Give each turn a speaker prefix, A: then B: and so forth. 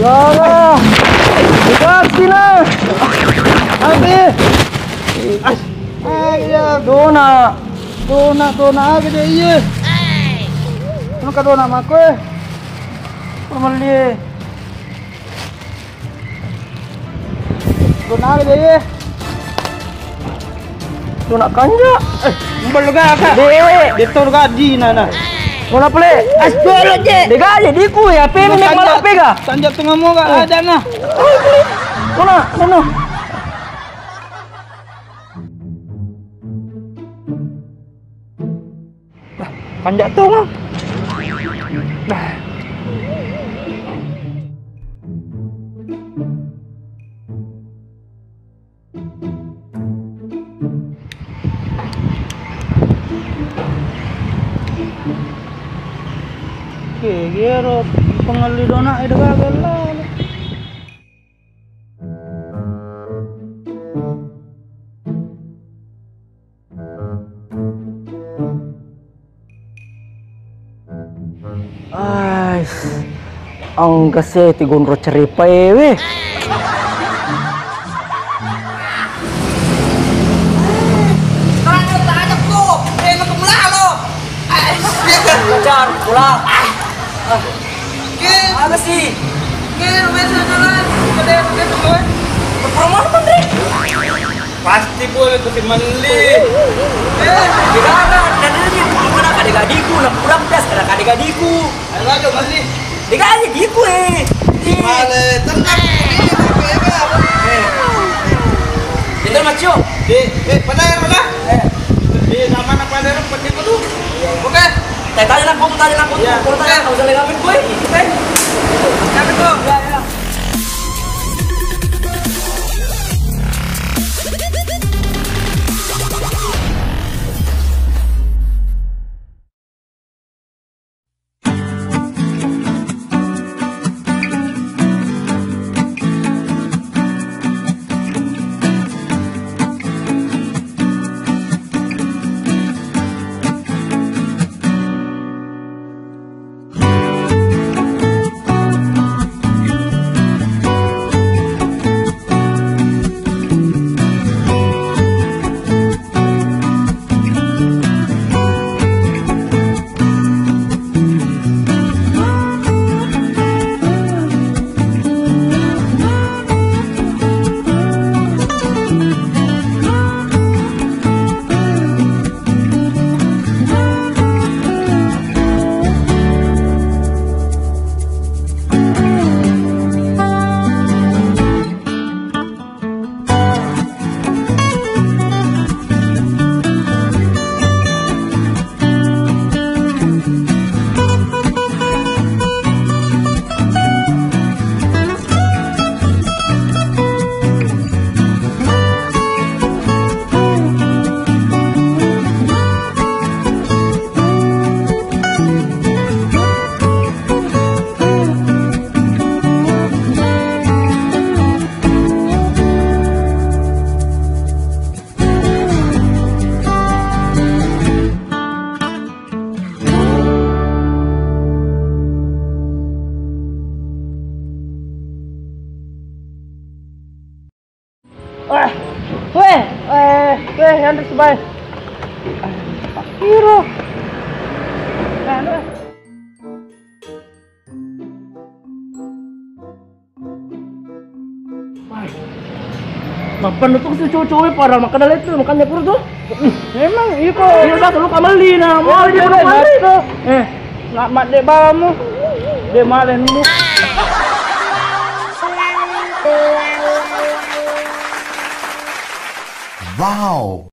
A: Alah, dikasih lah. Habis. Ayo, dona gede iya. Ano ka dona mako eh? Pamali. Dona gede iya. Dona kanja. Mbal ga ka. Dito ga di na. Dona pale. Asdolo je. Dega aja diku ya, pe mek malah pega. Kanja tengah mo ga ada na. Dona. Kanjak tuh mah. Nah. Kegero pengali dona itu gagal lah. Ang kasi tigon ro cerita we. Kejar pulang. Apa sih? Berpromosi Dre. Pasti boleh tuh meli. Dan ini bukan adik-adikku, nak kurang das adik-adikku. Ayo aja meli. Dega aja diku Male, tenang. Itu macio. Pada. Di nama nak pada nak peti tu. Oke. Tanya aku. Kau tanya kau usah lengamin gue. Oke. Jangan tu. Ya. Yang tersebay. Hero. Mapan itu si cowok-cowok para makan itu makannya pur tuh. Emang iya kok. Iya dah lu kamali nah. Mau di kamali tuh. Nak mak dek bamu. Dek malenmu.
B: Wow.